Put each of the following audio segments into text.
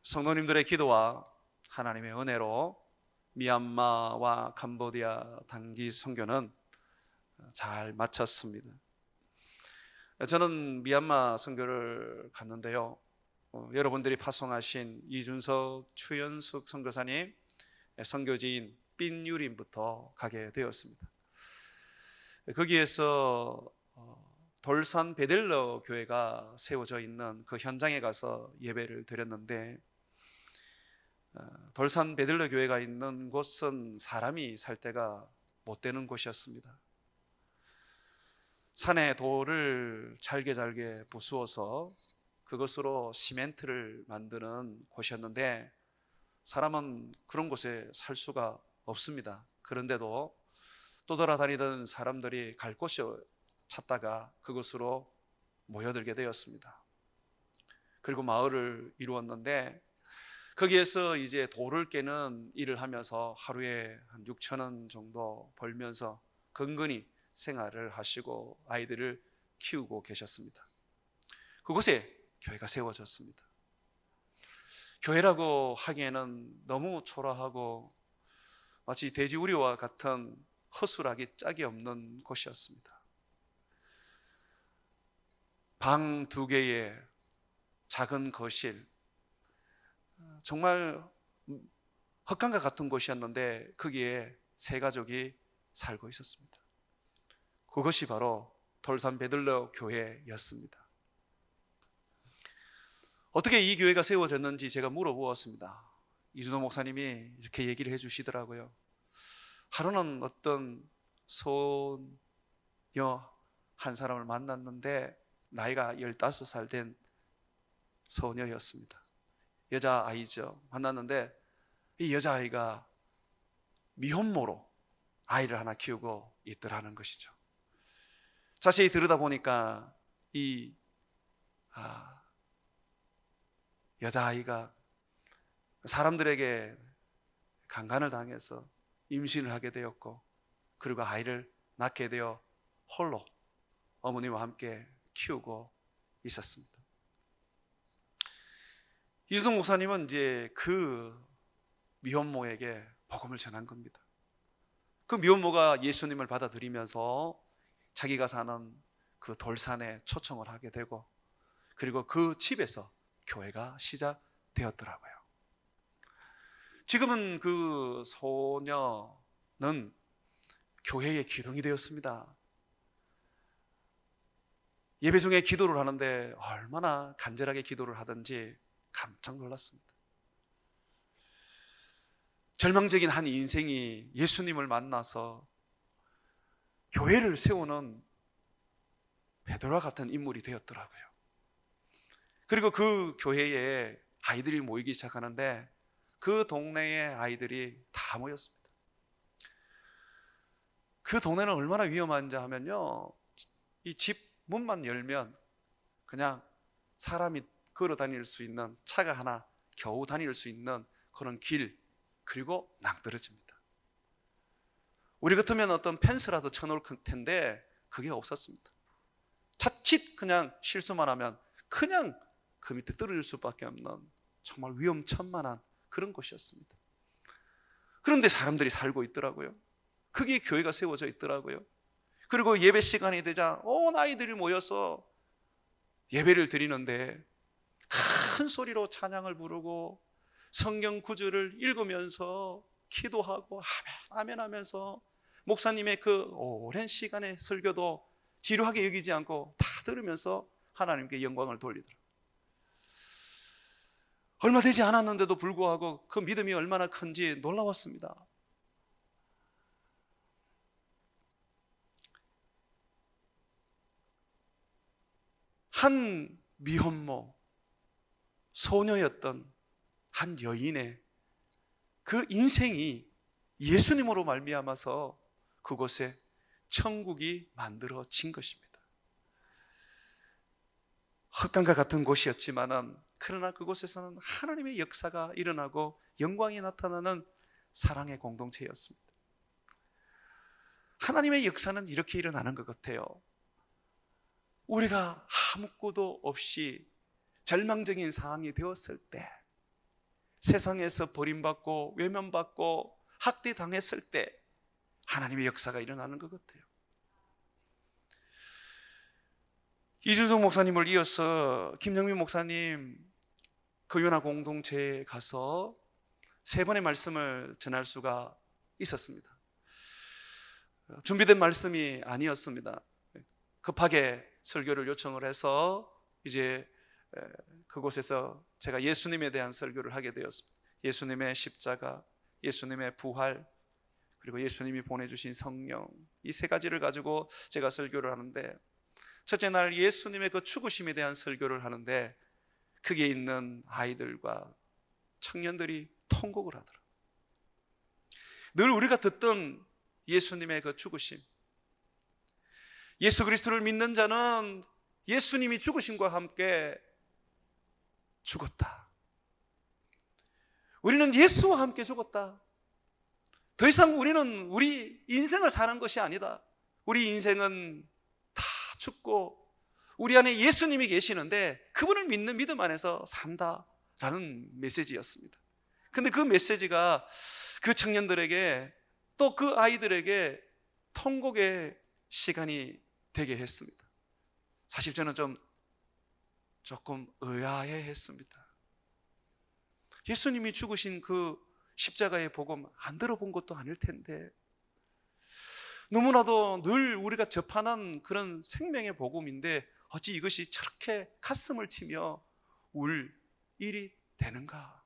성도님들의 기도와 하나님의 은혜로 미얀마와 캄보디아 단기 선교는 잘 마쳤습니다. 저는 미얀마 선교를 갔는데요, 여러분들이 파송하신 이준석, 추현숙 선교사님 선교지인 삔유림부터 가게 되었습니다. 거기에서 돌산 베델러 교회가 세워져 있는 그 현장에 가서 예배를 드렸는데, 돌산 베들러 교회가 있는 곳은 사람이 살 데가 못 되는 곳이었습니다. 산에 돌을 잘게 부수어서 그것으로 시멘트를 만드는 곳이었는데, 사람은 그런 곳에 살 수가 없습니다. 그런데도 떠돌아다니던 사람들이 갈 곳이 찾다가 그곳으로 모여들게 되었습니다. 그리고 마을을 이루었는데, 거기에서 이제 돌을 깨는 일을 하면서 하루에 한 6천 원 정도 벌면서 근근히 생활을 하시고 아이들을 키우고 계셨습니다. 그곳에 교회가 세워졌습니다. 교회라고 하기에는 너무 초라하고 마치 돼지우리와 같은 허술하기 짝이 없는 곳이었습니다. 방 2개의 작은 거실, 정말 헛간과 같은 곳이었는데 거기에 3가족이 살고 있었습니다. 그것이 바로 돌산 베들러 교회였습니다. 어떻게 이 교회가 세워졌는지 제가 물어보았습니다. 이준호 목사님이 이렇게 얘기를 해주시더라고요. 하루는 어떤 소녀 한 사람을 만났는데 나이가 15살 된 소녀였습니다. 여자아이죠. 만났는데 이 여자아이가 미혼모로 아이를 하나 키우고 있더라는 것이죠. 자세히 들여다보니까 이 여자아이가 사람들에게 강간을 당해서 임신을 하게 되었고, 그리고 아이를 낳게 되어 홀로 어머니와 함께 키우고 있었습니다. 이준석 목사님은 이제 그 미혼모에게 복음을 전한 겁니다. 그 미혼모가 예수님을 받아들이면서 자기가 사는 그 돌산에 초청을 하게 되고, 그리고 그 집에서 교회가 시작되었더라고요. 지금은 그 소녀는 교회의 기둥이 되었습니다. 예배 중에 기도를 하는데 얼마나 간절하게 기도를 하든지 깜짝 놀랐습니다. 절망적인 한 인생이 예수님을 만나서 교회를 세우는 베드로와 같은 인물이 되었더라고요. 그리고 그 교회에 아이들이 모이기 시작하는데 그 동네의 아이들이 다 모였습니다. 그 동네는 얼마나 위험한지 하면요, 이 집 문만 열면 그냥 사람이 걸어 다닐 수 있는, 차가 하나 겨우 다닐 수 있는 그런 길, 그리고 낭떠러집니다. 우리 같으면 어떤 펜스라도 쳐놓을 텐데 그게 없었습니다. 자칫 그냥 실수만 하면 그냥 그 밑에 떨어질 수밖에 없는 정말 위험천만한 그런 곳이었습니다. 그런데 사람들이 살고 있더라고요. 거기에 교회가 세워져 있더라고요. 그리고 예배 시간이 되자 온 아이들이 모여서 예배를 드리는데 큰 소리로 찬양을 부르고 성경 구절을 읽으면서 기도하고 아멘 하면서 목사님의 그 오랜 시간의 설교도 지루하게 여기지 않고 다 들으면서 하나님께 영광을 돌리더라고요. 얼마 되지 않았는데도 불구하고 그 믿음이 얼마나 큰지 놀라웠습니다. 한 미혼모 소녀였던 한 여인의 그 인생이 예수님으로 말미암아서 그곳에 천국이 만들어진 것입니다. 헛간과 같은 곳이었지만은 그러나 그곳에서는 하나님의 역사가 일어나고 영광이 나타나는 사랑의 공동체였습니다. 하나님의 역사는 이렇게 일어나는 것 같아요. 우리가 아무것도 없이 절망적인 상황이 되었을 때 세상에서 버림받고 외면받고 학대당했을 때 하나님의 역사가 일어나는 것 같아요. 이준석 목사님을 이어서 김영민 목사님 거요나 공동체에 가서 3번의 말씀을 전할 수가 있었습니다. 준비된 말씀이 아니었습니다. 급하게 설교를 요청을 해서 이제 그곳에서 제가 예수님에 대한 설교를 하게 되었습니다. 예수님의 십자가, 예수님의 부활, 그리고 예수님이 보내주신 성령, 이 3가지를 가지고 제가 설교를 하는데, 첫째 날 예수님의 그 죽으심에 대한 설교를 하는데 거기에 있는 아이들과 청년들이 통곡을 하더라. 늘 우리가 듣던 예수님의 그 죽으심, 예수 그리스도를 믿는 자는 예수님이 죽으심과 함께 죽었다. 우리는 예수와 함께 죽었다. 더 이상 우리는 우리 인생을 사는 것이 아니다. 우리 인생은 다 죽고 우리 안에 예수님이 계시는데 그분을 믿는 믿음 안에서 산다라는 메시지였습니다. 근데 그 메시지가 그 청년들에게 또 그 아이들에게 통곡의 시간이 되게 했습니다. 사실 저는 조금 의아해 했습니다. 예수님이 죽으신 그 십자가의 복음 안 들어본 것도 아닐 텐데, 너무나도 늘 우리가 접하는 그런 생명의 복음인데 어찌 이것이 저렇게 가슴을 치며 울 일이 되는가?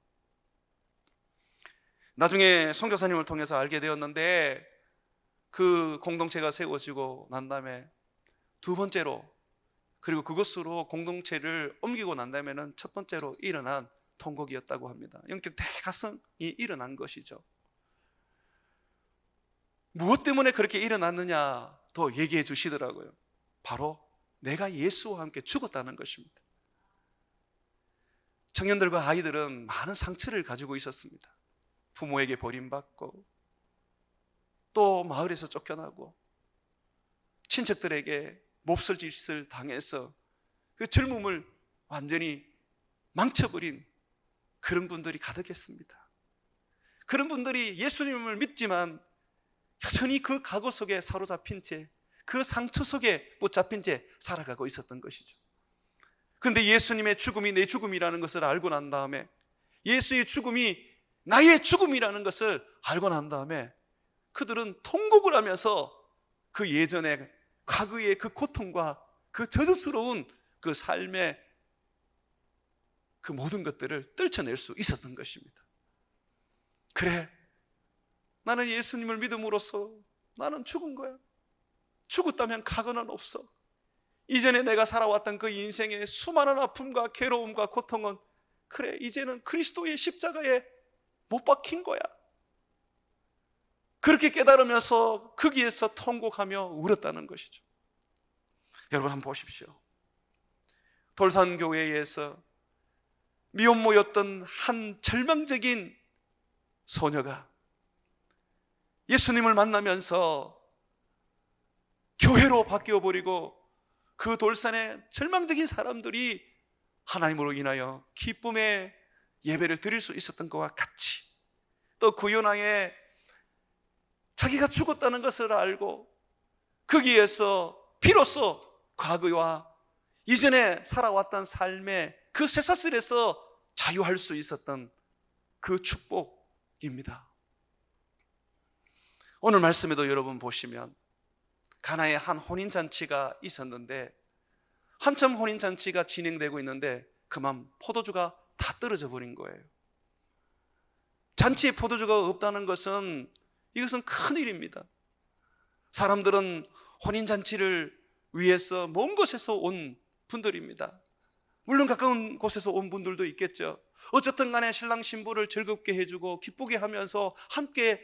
나중에 선교사님을 통해서 알게 되었는데, 그 공동체가 세워지고 난 다음에 2번째로, 그리고 그것으로 공동체를 옮기고 난 다음에는 1번째로 일어난 통곡이었다고 합니다. 영적 대가성이 일어난 것이죠. 무엇 때문에 그렇게 일어났느냐 더 얘기해 주시더라고요. 바로 내가 예수와 함께 죽었다는 것입니다. 청년들과 아이들은 많은 상처를 가지고 있었습니다. 부모에게 버림받고, 또 마을에서 쫓겨나고, 친척들에게 몹쓸 짓을 당해서 그 젊음을 완전히 망쳐버린 그런 분들이 가득했습니다. 그런 분들이 예수님을 믿지만 여전히 그 과거 속에 사로잡힌 채, 그 상처 속에 붙잡힌 채 살아가고 있었던 것이죠. 그런데 예수님의 죽음이 내 죽음이라는 것을 알고 난 다음에, 예수의 죽음이 나의 죽음이라는 것을 알고 난 다음에 그들은 통곡을 하면서 그 예전의 과거의 그 고통과 그 저주스러운 그 삶의 그 모든 것들을 떨쳐낼 수 있었던 것입니다. 그래, 나는 예수님을 믿음으로써 나는 죽은 거야. 죽었다면 과거는 없어. 이전에 내가 살아왔던 그 인생의 수많은 아픔과 괴로움과 고통은, 그래, 이제는 그리스도의 십자가에 못 박힌 거야. 그렇게 깨달으면서 거기에서 통곡하며 울었다는 것이죠. 여러분 한번 보십시오. 돌산교회에서 미혼모였던 한 절망적인 소녀가 예수님을 만나면서 교회로 바뀌어버리고, 그 돌산의 절망적인 사람들이 하나님으로 인하여 기쁨의 예배를 드릴 수 있었던 것과 같이, 또 구요나에 자기가 죽었다는 것을 알고 거기에서 비로소 과거와 이전에 살아왔던 삶의 그 쇠사슬에서 자유할 수 있었던 그 축복입니다. 오늘 말씀에도 여러분 보시면 가나에 한 혼인잔치가 있었는데, 한참 혼인잔치가 진행되고 있는데 그만 포도주가 다 떨어져 버린 거예요. 잔치에 포도주가 없다는 것은, 이것은 큰일입니다. 사람들은 혼인잔치를 위해서 먼 곳에서 온 분들입니다. 물론 가까운 곳에서 온 분들도 있겠죠. 어쨌든 간에 신랑 신부를 즐겁게 해주고 기쁘게 하면서 함께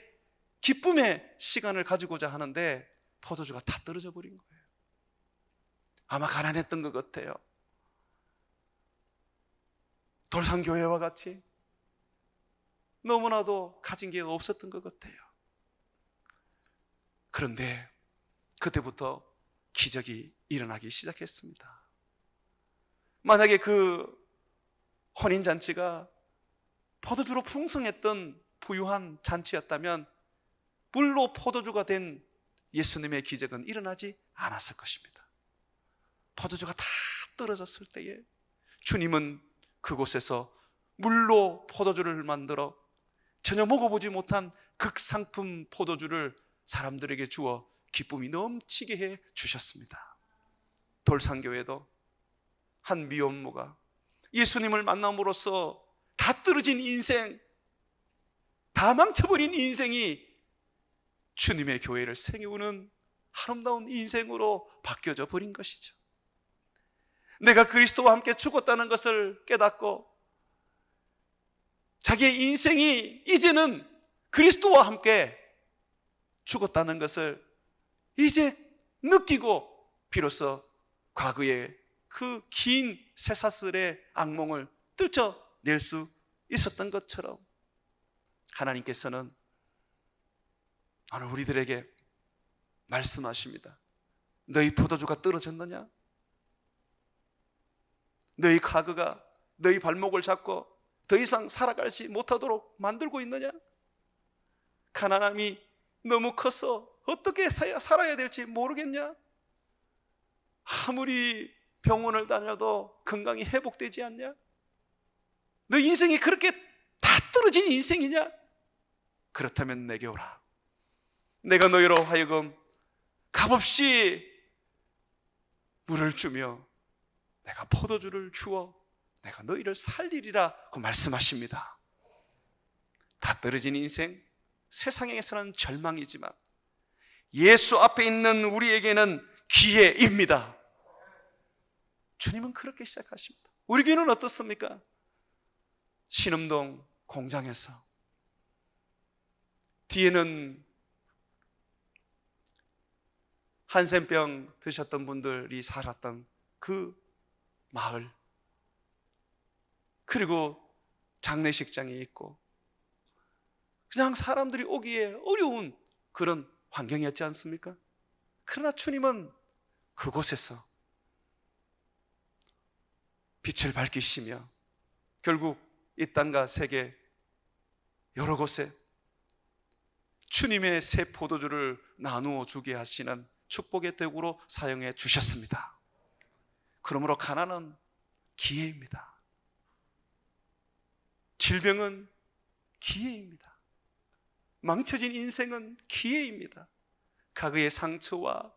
기쁨의 시간을 가지고자 하는데 포도주가 다 떨어져 버린 거예요. 아마 가난했던 것 같아요. 돌산교회와 같이 너무나도 가진 게 없었던 것 같아요. 그런데 그때부터 기적이 일어나기 시작했습니다. 만약에 그 혼인잔치가 포도주로 풍성했던 부유한 잔치였다면 물로 포도주가 된 예수님의 기적은 일어나지 않았을 것입니다. 포도주가 다 떨어졌을 때에 주님은 그곳에서 물로 포도주를 만들어 전혀 먹어보지 못한 극상품 포도주를 사람들에게 주어 기쁨이 넘치게 해 주셨습니다. 돌산교회도 한 미혼모가 예수님을 만남으로써 다 떨어진 인생, 다 망쳐버린 인생이 주님의 교회를 세우는 아름다운 인생으로 바뀌어져 버린 것이죠. 내가 그리스도와 함께 죽었다는 것을 깨닫고 자기의 인생이 이제는 그리스도와 함께 죽었다는 것을 이제 느끼고 비로소 과거의 그 긴 쇠사슬의 악몽을 떨쳐낼 수 있었던 것처럼 하나님께서는 오늘 우리들에게 말씀하십니다. 너희 포도주가 떨어졌느냐? 너희 과거가 너희 발목을 잡고 더 이상 살아가지 못하도록 만들고 있느냐? 가난함이 너무 커서 어떻게 살아야 될지 모르겠냐? 아무리 병원을 다녀도 건강이 회복되지 않냐? 너 인생이 그렇게 다 떨어진 인생이냐? 그렇다면 내게 오라. 내가 너희로 하여금 값없이 물을 주며 내가 포도주를 주어 내가 너희를 살리리라 고 말씀하십니다. 다 떨어진 인생, 세상에서는 절망이지만 예수 앞에 있는 우리에게는 기회입니다. 주님은 그렇게 시작하십니다. 우리 교회는 어떻습니까? 신음동 공장에서 뒤에는 한센병 드셨던 분들이 살았던 그 마을, 그리고 장례식장이 있고 그냥 사람들이 오기에 어려운 그런 환경이었지 않습니까? 그러나 주님은 그곳에서 빛을 밝히시며 결국 이 땅과 세계 여러 곳에 주님의 새 포도주를 나누어 주게 하시는 축복의 도구로 사용해 주셨습니다. 그러므로 가난은 기회입니다. 질병은 기회입니다. 망쳐진 인생은 기회입니다. 과거의 상처와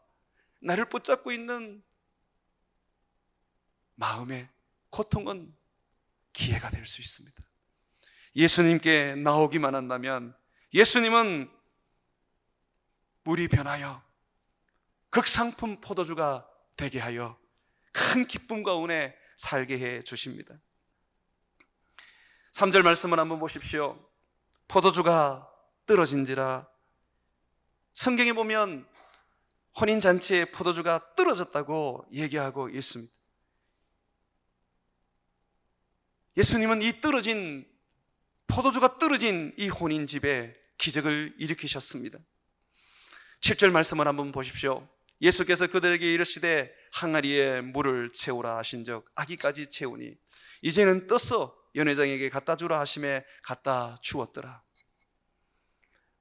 나를 붙잡고 있는 마음의 고통은 기회가 될 수 있습니다. 예수님께 나오기만 한다면 예수님은 물이 변하여 극상품 포도주가 되게 하여 큰 기쁨과 은혜 살게 해 주십니다. 3절 말씀을 한번 보십시오. 포도주가 떨어진지라. 성경에 보면 혼인잔치에 포도주가 떨어졌다고 얘기하고 있습니다. 예수님은 이 떨어진 포도주가 떨어진 이 혼인집에 기적을 일으키셨습니다. 7절 말씀을 한번 보십시오. 예수께서 그들에게 이르시되 항아리에 물을 채우라 하신즉 아기까지 채우니 이제는 떠서 연회장에게 갖다 주라 하심에 갖다 주었더라.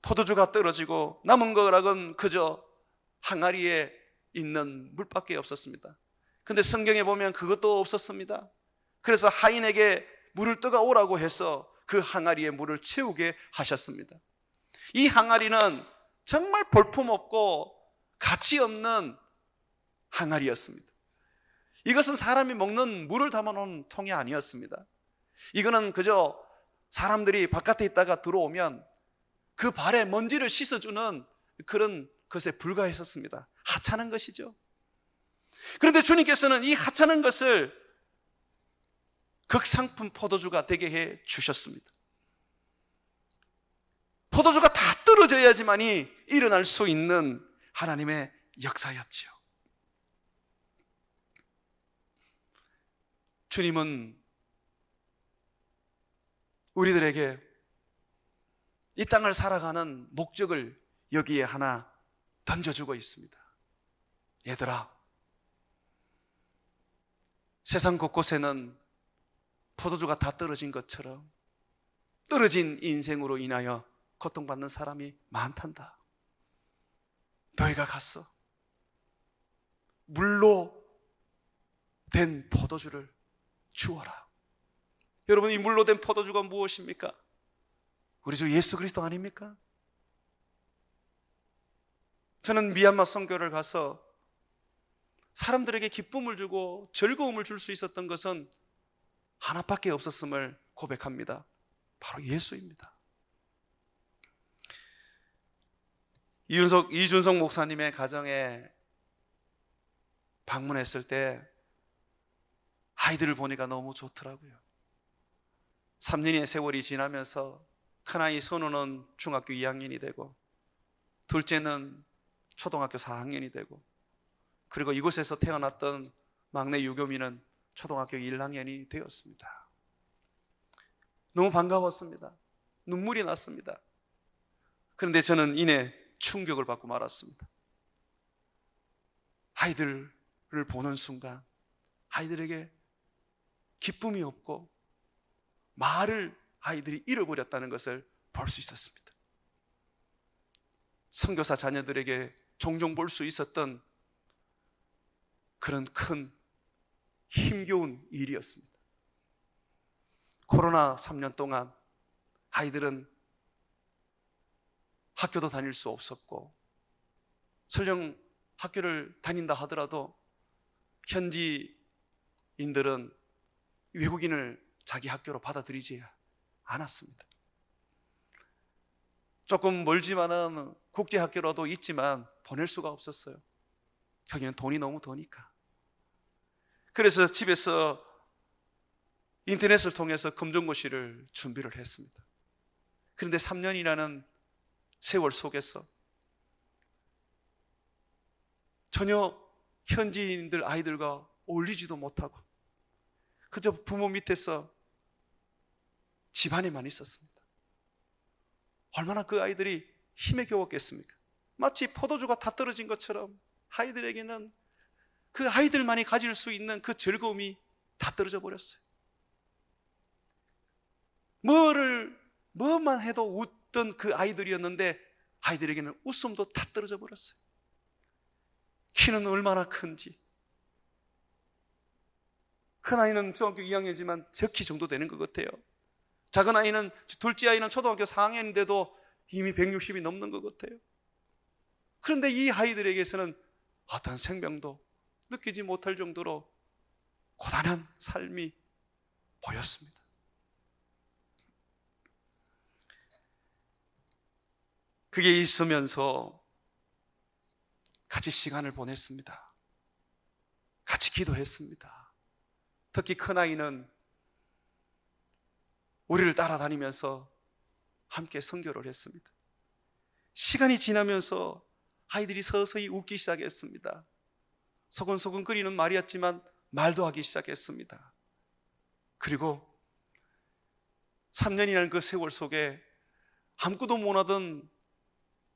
포도주가 떨어지고 남은 거락은 그저 항아리에 있는 물밖에 없었습니다. 근데 성경에 보면 그것도 없었습니다. 그래서 하인에게 물을 떠가 오라고 해서 그 항아리에 물을 채우게 하셨습니다. 이 항아리는 정말 볼품없고 가치 없는 항아리였습니다. 이것은 사람이 먹는 물을 담아놓은 통이 아니었습니다. 이거는 그저 사람들이 바깥에 있다가 들어오면 그 발에 먼지를 씻어주는 그런 것에 불과했었습니다. 하찮은 것이죠. 그런데 주님께서는 이 하찮은 것을 극상품 포도주가 되게 해 주셨습니다. 포도주가 다 떨어져야지만이 일어날 수 있는 하나님의 역사였죠. 주님은 우리들에게 이 땅을 살아가는 목적을 여기에 하나 던져주고 있습니다. 얘들아, 세상 곳곳에는 포도주가 다 떨어진 것처럼 떨어진 인생으로 인하여 고통받는 사람이 많단다. 너희가 가서 물로 된 포도주를 주어라. 여러분, 이 물로 된 포도주가 무엇입니까? 우리 주 예수 그리스도 아닙니까? 저는 미얀마 선교를 가서 사람들에게 기쁨을 주고 즐거움을 줄 수 있었던 것은 하나밖에 없었음을 고백합니다. 바로 예수입니다. 이준석 목사님의 가정에 방문했을 때 아이들을 보니까 너무 좋더라고요. 3년의 세월이 지나면서 큰아이 선우는 중학교 2학년이 되고, 둘째는 초등학교 4학년이 되고, 그리고 이곳에서 태어났던 막내 유교민은 초등학교 1학년이 되었습니다. 너무 반가웠습니다. 눈물이 났습니다. 그런데 저는 이내 충격을 받고 말았습니다. 아이들을 보는 순간 아이들에게 기쁨이 없고 말을 아이들이 잃어버렸다는 것을 볼 수 있었습니다. 선교사 자녀들에게 종종 볼 수 있었던 그런 큰 힘겨운 일이었습니다. 코로나 3년 동안 아이들은 학교도 다닐 수 없었고, 설령 학교를 다닌다 하더라도 현지인들은 외국인을 자기 학교로 받아들이지 않았습니다. 조금 멀지만은 국제학교라도 있지만 보낼 수가 없었어요. 거기는 돈이 너무 드니까. 그래서 집에서 인터넷을 통해서 검정고시를 준비를 했습니다. 그런데 3년이라는 세월 속에서 전혀 현지인들 아이들과 어울리지도 못하고 그저 부모 밑에서 집안에만 있었습니다. 얼마나 그 아이들이 힘에 겨웠겠습니까? 마치 포도주가 다 떨어진 것처럼 아이들에게는 그 아이들만이 가질 수 있는 그 즐거움이 다 떨어져 버렸어요. 뭐만 해도 웃던 그 아이들이었는데 아이들에게는 웃음도 다 떨어져 버렸어요. 키는 얼마나 큰지, 큰 아이는 중학교 2학년이지만 저 키 정도 되는 것 같아요. 작은 아이는, 둘째 아이는 초등학교 4학년인데도 이미 160이 넘는 것 같아요. 그런데 이 아이들에게서는 어떤 생명도 느끼지 못할 정도로 고단한 삶이 보였습니다. 그게 있으면서 같이 시간을 보냈습니다. 같이 기도했습니다. 특히 큰아이는 우리를 따라다니면서 함께 선교를 했습니다. 시간이 지나면서 아이들이 서서히 웃기 시작했습니다. 소근소근 거리는 말이었지만 말도 하기 시작했습니다. 그리고 3년이라는 그 세월 속에 아무것도 못하던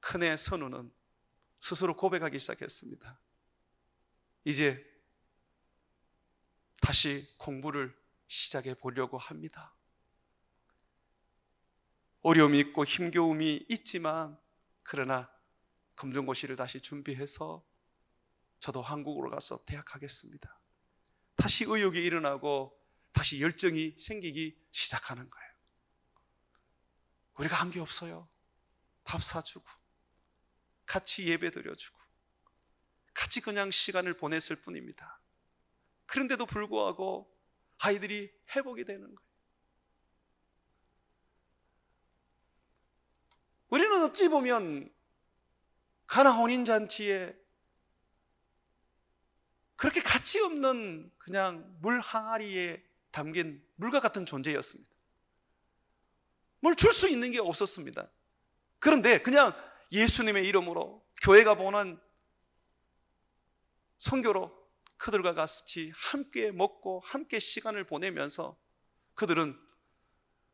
큰애 선우는 스스로 고백하기 시작했습니다. 이제 다시 공부를 시작해 보려고 합니다. 어려움이 있고 힘겨움이 있지만 그러나 검정고시를 다시 준비해서 저도 한국으로 가서 대학하겠습니다. 다시 의욕이 일어나고 다시 열정이 생기기 시작하는 거예요. 우리가 한 게 없어요. 밥 사주고 같이 예배 드려주고 같이 그냥 시간을 보냈을 뿐입니다. 그런데도 불구하고 아이들이 회복이 되는 거예요. 우리는 어찌 보면 가나 혼인잔치에 그렇게 가치 없는 그냥 물 항아리에 담긴 물과 같은 존재였습니다. 뭘 줄 수 있는 게 없었습니다. 그런데 그냥 예수님의 이름으로 교회가 보는 선교로 그들과 같이 함께 먹고 함께 시간을 보내면서 그들은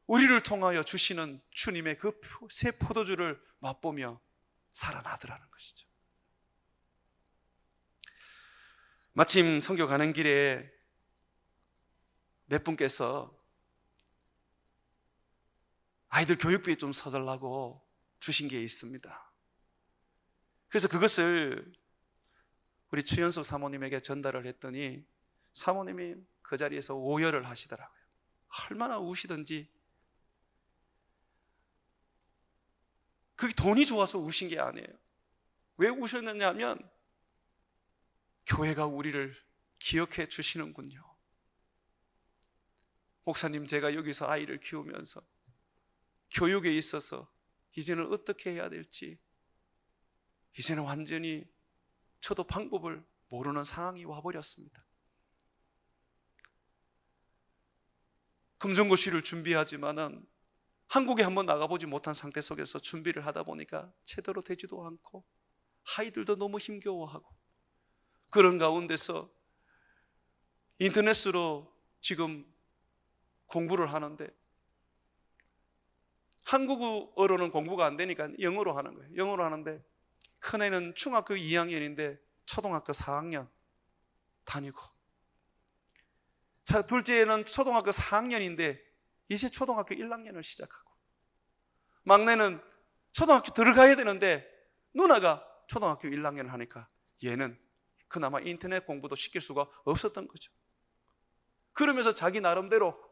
우리를 통하여 주시는 주님의 그 새 포도주를 맛보며 살아나더라는 것이죠. 마침 선교 가는 길에 몇 분께서 아이들 교육비에 좀 서달라고 주신 게 있습니다. 그래서 그것을 우리 추현숙 사모님에게 전달을 했더니 사모님이 그 자리에서 오열을 하시더라고요. 얼마나 우시던지. 그게 돈이 좋아서 우신 게 아니에요. 왜 우셨느냐 하면 교회가 우리를 기억해 주시는군요. 목사님, 제가 여기서 아이를 키우면서 교육에 있어서 이제는 어떻게 해야 될지, 이제는 완전히 저도 방법을 모르는 상황이 와버렸습니다. 금전고시를 준비하지만은 한국에 한번 나가보지 못한 상태 속에서 준비를 하다 보니까 제대로 되지도 않고 아이들도 너무 힘겨워하고, 그런 가운데서 인터넷으로 지금 공부를 하는데 한국어로는 공부가 안 되니까 영어로 하는 거예요. 영어로 하는데 큰애는 중학교 2학년인데 초등학교 4학년 다니고, 둘째는 초등학교 4학년인데 이제 초등학교 1학년을 시작하고, 막내는 초등학교 들어가야 되는데 누나가 초등학교 1학년을 하니까 얘는 그나마 인터넷 공부도 시킬 수가 없었던 거죠. 그러면서 자기 나름대로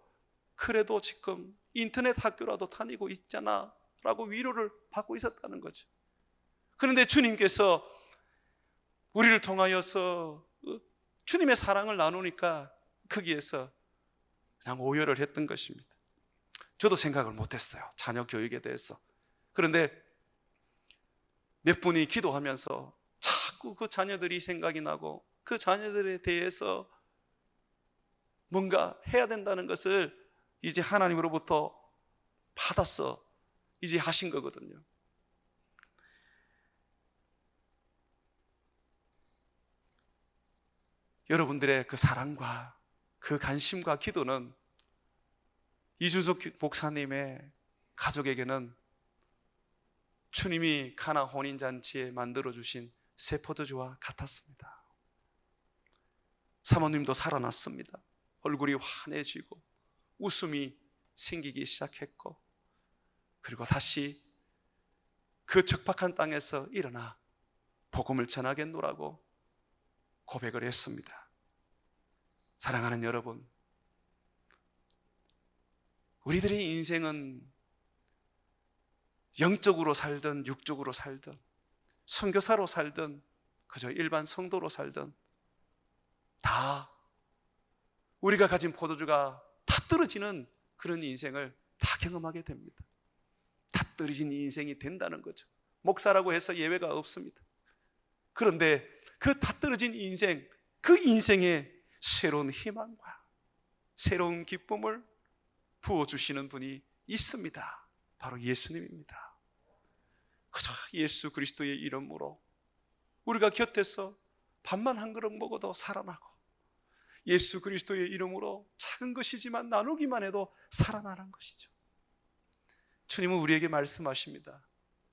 그래도 지금 인터넷 학교라도 다니고 있잖아 라고 위로를 받고 있었다는 거죠. 그런데 주님께서 우리를 통하여서 주님의 사랑을 나누니까 거기에서 그냥 오열을 했던 것입니다. 저도 생각을 못했어요, 자녀 교육에 대해서. 그런데 몇 분이 기도하면서 자꾸 그 자녀들이 생각이 나고 그 자녀들에 대해서 뭔가 해야 된다는 것을 이제 하나님으로부터 받아서 이제 하신 거거든요. 여러분들의 그 사랑과 그 관심과 기도는 이준석 목사님의 가족에게는 주님이 가나 혼인잔치에 만들어주신 새 포도주와 같았습니다. 사모님도 살아났습니다. 얼굴이 환해지고 웃음이 생기기 시작했고, 그리고 다시 그 적박한 땅에서 일어나 복음을 전하겠노라고 고백을 했습니다. 사랑하는 여러분, 우리들의 인생은 영적으로 살든 육적으로 살든 선교사로 살든 그저 일반 성도로 살든 다 우리가 가진 포도주가 다 떨어지는 그런 인생을 다 경험하게 됩니다. 다 떨어진 인생이 된다는 거죠. 목사라고 해서 예외가 없습니다. 그런데 그 다 떨어진 인생, 그 인생에 새로운 희망과 새로운 기쁨을 부어주시는 분이 있습니다. 바로 예수님입니다. 그저 예수 그리스도의 이름으로 우리가 곁에서 밥만 한 그릇 먹어도 살아나고, 예수 그리스도의 이름으로 작은 것이지만 나누기만 해도 살아나는 것이죠. 주님은 우리에게 말씀하십니다.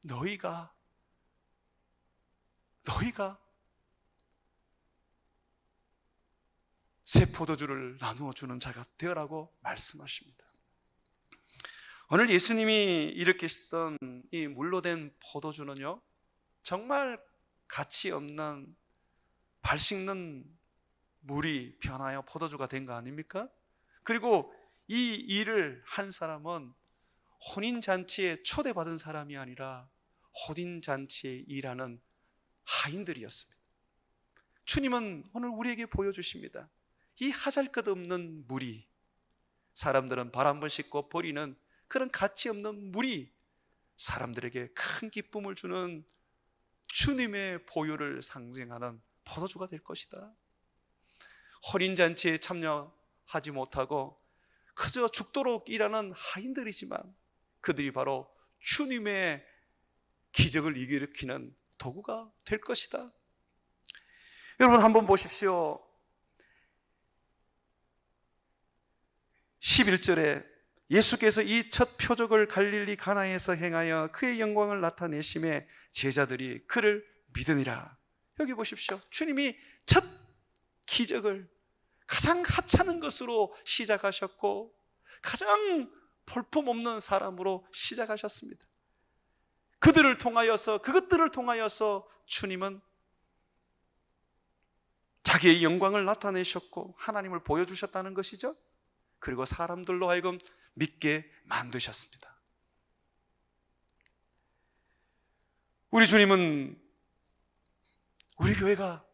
너희가 새 포도주를 나누어 주는 자가 되어라고 말씀하십니다. 오늘 예수님이 일으키셨던 이 물로 된 포도주는요, 정말 가치 없는 발 씻는 물이 변하여 포도주가 된 거 아닙니까? 그리고 이 일을 한 사람은 혼인잔치에 초대받은 사람이 아니라 혼인잔치에 일하는 하인들이었습니다. 주님은 오늘 우리에게 보여주십니다. 이 하잘것없는 물이, 사람들은 발 한 번 씻고 버리는 그런 가치 없는 물이 사람들에게 큰 기쁨을 주는 주님의 보혈을 상징하는 포도주가 될 것이다. 혼인잔치에 참여하지 못하고 그저 죽도록 일하는 하인들이지만 그들이 바로 주님의 기적을 일으키는 도구가 될 것이다. 여러분 한번 보십시오. 11절에 예수께서 이 첫 표적을 갈릴리 가나에서 행하여 그의 영광을 나타내심에 제자들이 그를 믿으니라. 여기 보십시오. 주님이 첫 기적을 가장 하찮은 것으로 시작하셨고 가장 볼품없는 사람으로 시작하셨습니다. 그것들을 통하여서 주님은 자기의 영광을 나타내셨고 하나님을 보여주셨다는 것이죠. 그리고 사람들로 하여금 믿게 만드셨습니다. 우리 주님은 우리 교회가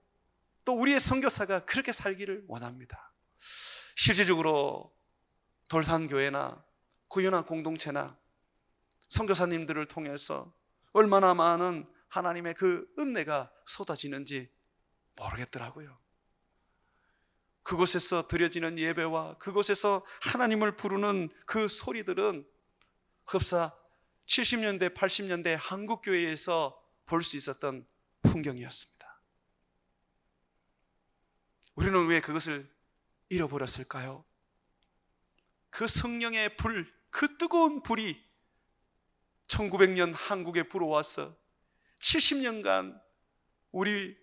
또 우리의 선교사가 그렇게 살기를 원합니다. 실질적으로 돌산교회나 구현한 공동체나 선교사님들을 통해서 얼마나 많은 하나님의 그 은혜가 쏟아지는지 모르겠더라고요. 그곳에서 드려지는 예배와 그곳에서 하나님을 부르는 그 소리들은 흡사 70년대, 80년대 한국교회에서 볼 수 있었던 풍경이었습니다. 우리는 왜 그것을 잃어버렸을까요? 그 성령의 불, 그 뜨거운 불이 1900년 한국에 불어와서 70년간 우리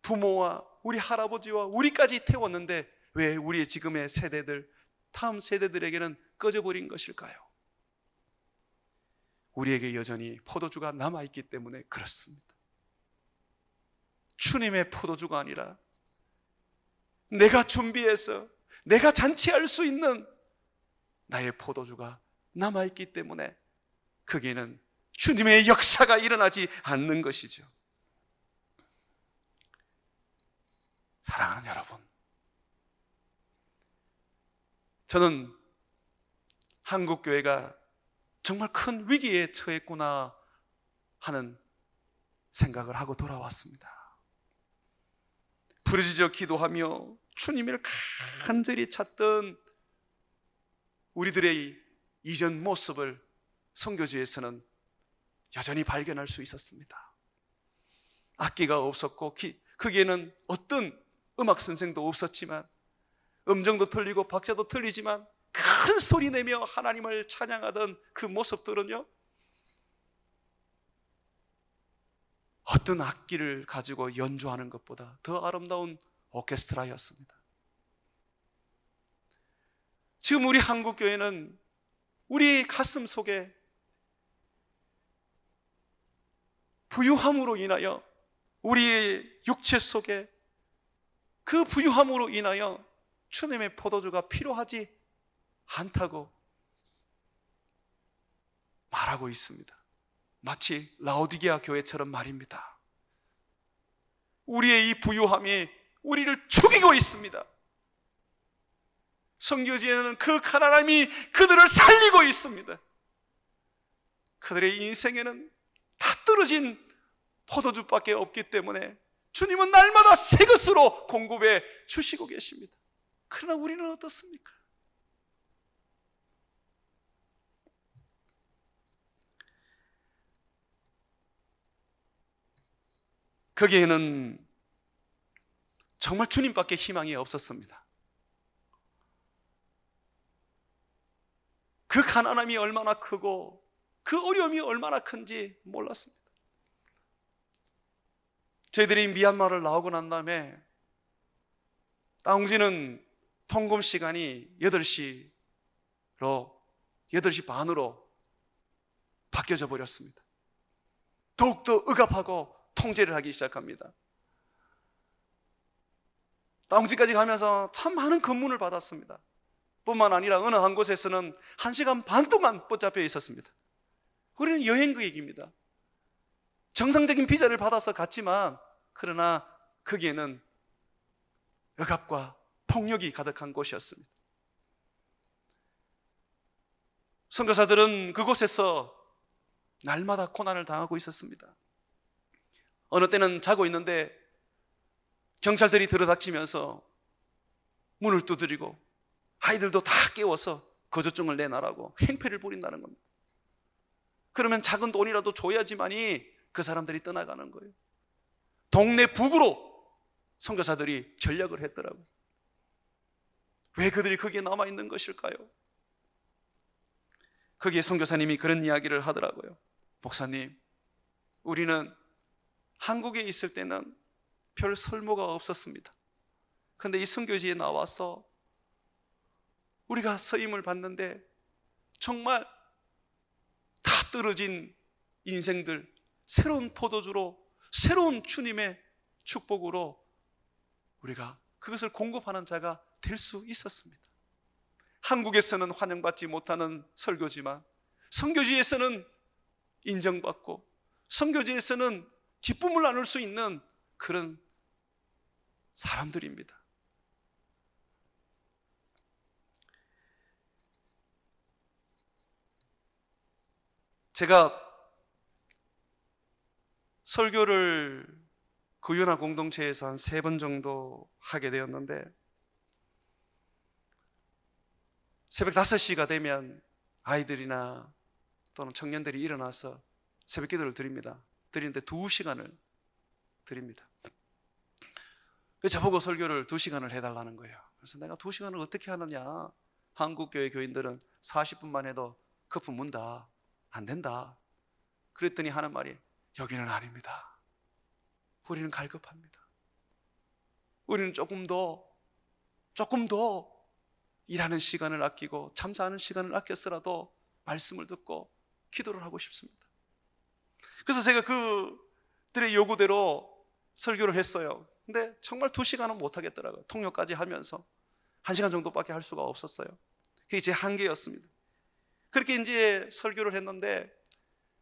부모와 우리 할아버지와 우리까지 태웠는데 왜 우리의 지금의 세대들, 다음 세대들에게는 꺼져버린 것일까요? 우리에게 여전히 포도주가 남아있기 때문에 그렇습니다. 주님의 포도주가 아니라 내가 준비해서 내가 잔치할 수 있는 나의 포도주가 남아있기 때문에 거기에는 주님의 역사가 일어나지 않는 것이죠. 사랑하는 여러분, 저는 한국교회가 정말 큰 위기에 처했구나 하는 생각을 하고 돌아왔습니다. 부르짖어 기도하며 주님을 간절히 찾던 우리들의 이전 모습을 선교지에서는 여전히 발견할 수 있었습니다. 악기가 없었고 거기에는 어떤 음악 선생도 없었지만 음정도 틀리고 박자도 틀리지만 큰 소리 내며 하나님을 찬양하던 그 모습들은요, 어떤 악기를 가지고 연주하는 것보다 더 아름다운 오케스트라였습니다. 지금 우리 한국교회는 우리 가슴 속에 부유함으로 인하여, 우리의 육체 속에 그 부유함으로 인하여 주님의 포도주가 필요하지 않다고 말하고 있습니다. 마치 라오디게아 교회처럼 말입니다. 우리의 이 부유함이 우리를 죽이고 있습니다. 선교지에는 그 가난함이 그들을 살리고 있습니다. 그들의 인생에는 다 떨어진 포도주밖에 없기 때문에 주님은 날마다 새 것으로 공급해 주시고 계십니다. 그러나 우리는 어떻습니까? 거기에는 정말 주님밖에 희망이 없었습니다. 그 가난함이 얼마나 크고 그 어려움이 얼마나 큰지 몰랐습니다. 저희들이 미얀마를 나오고 난 다음에 다홍지는 통금 시간이 8시 반으로 바뀌어져 버렸습니다. 더욱더 억압하고 통제를 하기 시작합니다. 다홍지까지 가면서 참 많은 검문을 받았습니다. 뿐만 아니라 어느 한 곳에서는 1시간 반 동안 붙잡혀 있었습니다. 우리는 여행객입니다. 정상적인 비자를 받아서 갔지만 그러나 거기에는 억압과 폭력이 가득한 곳이었습니다. 선교사들은 그곳에서 날마다 고난을 당하고 있었습니다. 어느 때는 자고 있는데 경찰들이 들어닥치면서 문을 두드리고 아이들도 다 깨워서 거주증을 내놔라고 행패를 부린다는 겁니다. 그러면 작은 돈이라도 줘야지만이 그 사람들이 떠나가는 거예요. 동네 북으로 선교사들이 전략을 했더라고요. 왜 그들이 거기에 남아있는 것일까요? 거기에 선교사님이 그런 이야기를 하더라고요. 목사님, 우리는 한국에 있을 때는 별 설모가 없었습니다. 그런데 이 선교지에 나와서 우리가 서임을 받는데 정말 다 떨어진 인생들 새로운 포도주로, 새로운 주님의 축복으로 우리가 그것을 공급하는 자가 될 수 있었습니다. 한국에서는 환영받지 못하는 설교지만 선교지에서는 인정받고 선교지에서는 기쁨을 나눌 수 있는 그런 사람들입니다. 제가 설교를 구유나 공동체에서 한 3번 정도 하게 되었는데, 새벽 5시가 되면 아이들이나 또는 청년들이 일어나서 새벽 기도를 드립니다. 드리는데 2시간을 드립니다. 저보고 설교를 2시간을 해달라는 거예요. 그래서 내가 2시간을 어떻게 하느냐, 한국교회 교인들은 40분만 해도 거품 문다, 안 된다. 그랬더니 하는 말이, 여기는 아닙니다. 우리는 갈급합니다. 우리는 조금 더 일하는 시간을 아끼고 잠자는 시간을 아꼈으라도 말씀을 듣고 기도를 하고 싶습니다. 그래서 제가 그들의 요구대로 설교를 했어요. 근데 정말 2시간은 못 하겠더라고요. 통역까지 하면서 1시간 정도밖에 할 수가 없었어요. 그게 제 한계였습니다. 그렇게 이제 설교를 했는데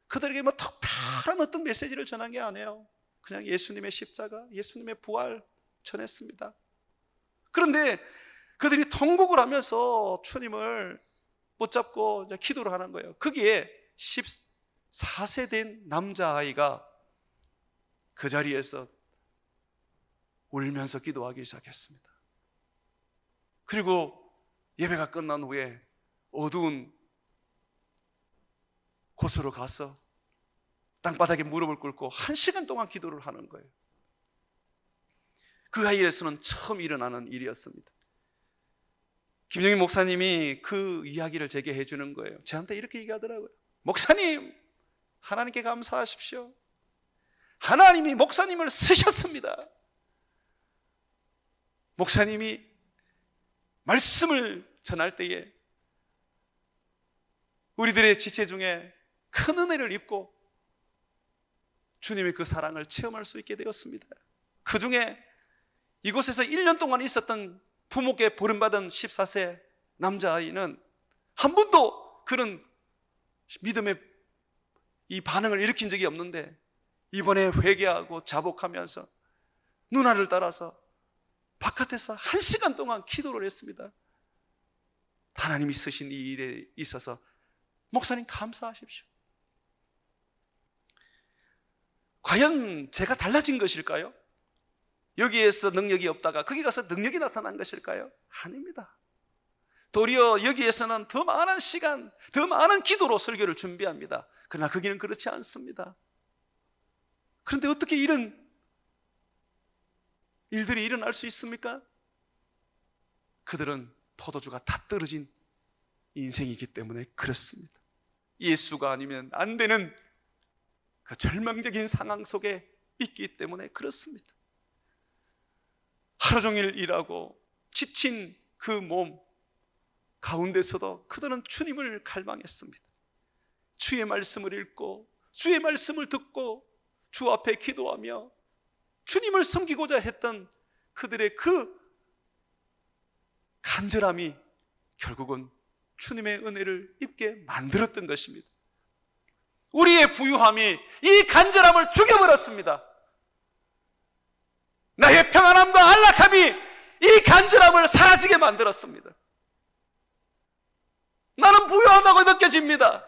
그들에게 뭐 특별한 어떤 메시지를 전한 게 아니에요. 그냥 예수님의 십자가, 예수님의 부활 전했습니다. 그런데 그들이 통곡을 하면서 주님을 붙잡고 이제 기도를 하는 거예요. 거기에 14세 된 남자아이가 그 자리에서 울면서 기도하기 시작했습니다. 그리고 예배가 끝난 후에 어두운 곳으로 가서 땅바닥에 무릎을 꿇고 1시간 동안 기도를 하는 거예요. 그 아이에서는 처음 일어나는 일이었습니다. 김영희 목사님이 그 이야기를 제게 해주는 거예요. 저한테 이렇게 얘기하더라고요. 목사님, 하나님께 감사하십시오. 하나님이 목사님을 쓰셨습니다. 목사님이 말씀을 전할 때에 우리들의 지체 중에 큰 은혜를 입고 주님의 그 사랑을 체험할 수 있게 되었습니다. 그 중에 이곳에서 1년 동안 있었던 부모께 버림받은 14세 남자아이는 한 번도 그런 믿음의 이 반응을 일으킨 적이 없는데 이번에 회개하고 자복하면서 누나를 따라서 바깥에서 1시간 동안 기도를 했습니다. 하나님이 쓰신 이 일에 있어서 목사님 감사하십시오. 과연 제가 달라진 것일까요? 여기에서 능력이 없다가 거기 가서 능력이 나타난 것일까요? 아닙니다. 도리어 여기에서는 더 많은 시간, 더 많은 기도로 설교를 준비합니다. 그러나 거기는 그렇지 않습니다. 그런데 어떻게 이런 일들이 일어날 수 있습니까? 그들은 포도주가 다 떨어진 인생이기 때문에 그렇습니다. 예수가 아니면 안 되는 그 절망적인 상황 속에 있기 때문에 그렇습니다. 하루 종일 일하고 지친 그 몸 가운데서도 그들은 주님을 갈망했습니다. 주의 말씀을 읽고 주의 말씀을 듣고 주 앞에 기도하며 주님을 섬기고자 했던 그들의 그 간절함이 결국은 주님의 은혜를 입게 만들었던 것입니다. 우리의 부유함이 이 간절함을 죽여버렸습니다. 나의 평안함과 안락함이 이 간절함을 사라지게 만들었습니다. 나는 부유하다고 느껴집니다.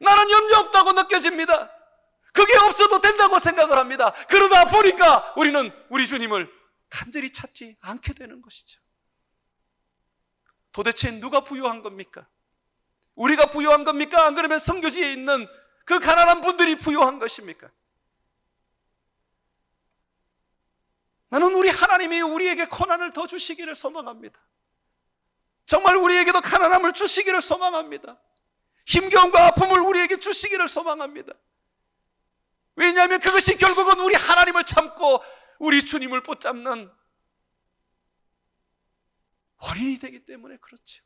나는 염려 없다고 느껴집니다. 그게 없어도 된다고 생각을 합니다. 그러다 보니까 우리는 우리 주님을 간절히 찾지 않게 되는 것이죠. 도대체 누가 부유한 겁니까? 우리가 부유한 겁니까? 안 그러면 선교지에 있는 그 가난한 분들이 부유한 것입니까? 나는 우리 하나님이 우리에게 고난을 더 주시기를 소망합니다. 정말 우리에게도 가난함을 주시기를 소망합니다. 힘겨움과 아픔을 우리에게 주시기를 소망합니다. 왜냐하면 그것이 결국은 우리 하나님을 참고 우리 주님을 붙잡는 원인이 되기 때문에 그렇죠.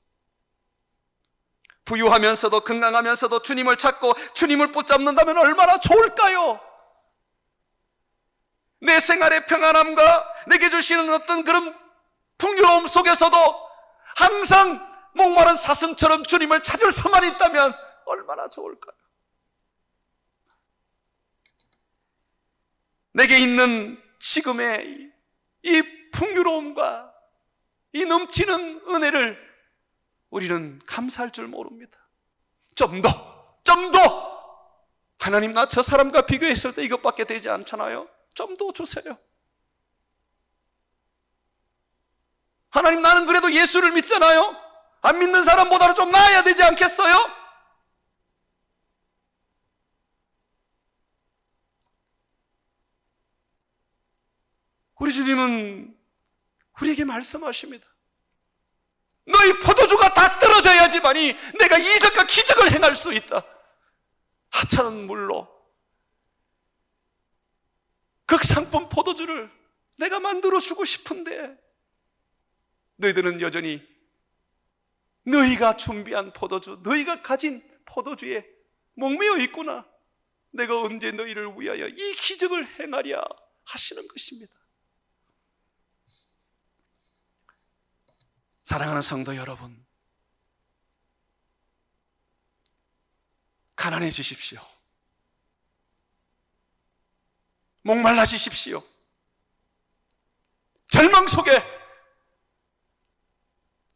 부유하면서도 건강하면서도 주님을 찾고 주님을 붙잡는다면 얼마나 좋을까요? 내 생활의 평안함과 내게 주시는 어떤 그런 풍요로움 속에서도 항상 목마른 사슴처럼 주님을 찾을 수만 있다면 얼마나 좋을까요? 내게 있는 지금의 이 풍요로움과 이 넘치는 은혜를 우리는 감사할 줄 모릅니다. 좀 더! 하나님, 나 저 사람과 비교했을 때 이것밖에 되지 않잖아요. 좀 더 주세요. 하나님, 나는 그래도 예수를 믿잖아요. 안 믿는 사람보다는 좀 나아야 되지 않겠어요? 우리 주님은 우리에게 말씀하십니다. 너희 포도주가 다 떨어져야지만이 내가 이적과 기적을 행할 수 있다. 하찮은 물로 극상품 포도주를 내가 만들어주고 싶은데 너희들은 여전히 너희가 준비한 포도주, 너희가 가진 포도주에 목매어 있구나. 내가 언제 너희를 위하여 이 기적을 행하랴 하시는 것입니다. 사랑하는 성도 여러분, 가난해지십시오. 목말라지십시오. 절망 속에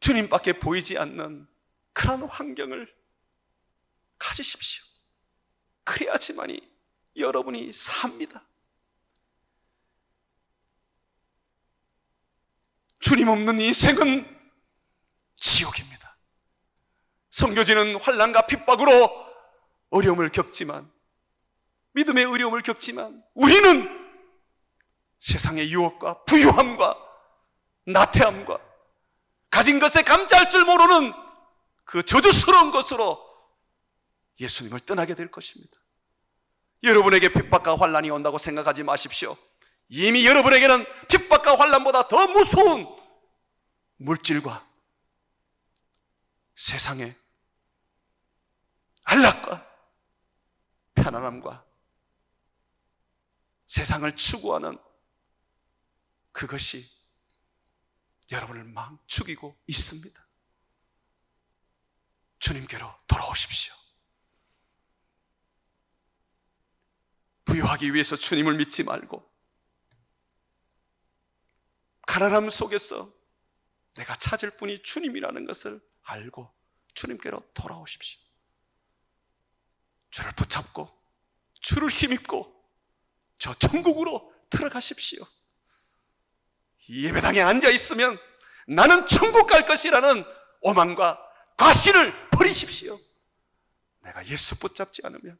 주님밖에 보이지 않는 그런 환경을 가지십시오. 그래야지만이 여러분이 삽니다. 주님 없는 인생은 지옥입니다. 선교지는 환난과 핍박으로 어려움을 겪지만, 믿음의 어려움을 겪지만, 우리는 세상의 유혹과 부유함과 나태함과 가진 것에 감사할 줄 모르는 그 저주스러운 것으로 예수님을 떠나게 될 것입니다. 여러분에게 핍박과 환난이 온다고 생각하지 마십시오. 이미 여러분에게는 핍박과 환난보다 더 무서운 물질과 세상의 안락과 편안함과 세상을 추구하는 그것이 여러분을 막 죽이고 있습니다. 주님께로 돌아오십시오. 부유하기 위해서 주님을 믿지 말고 가난함 속에서 내가 찾을 분이 주님이라는 것을 알고 주님께로 돌아오십시오. 주를 붙잡고 주를 힘입고 저 천국으로 들어가십시오. 이 예배당에 앉아 있으면 나는 천국 갈 것이라는 오만과 과시를 버리십시오. 내가 예수 붙잡지 않으면,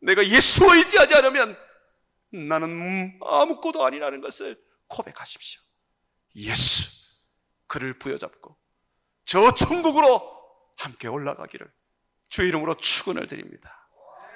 내가 예수 의지하지 않으면 나는 아무것도 아니라는 것을 고백하십시오. 예수, 그를 부여잡고 저 천국으로 함께 올라가기를 주의 이름으로 축원을 드립니다.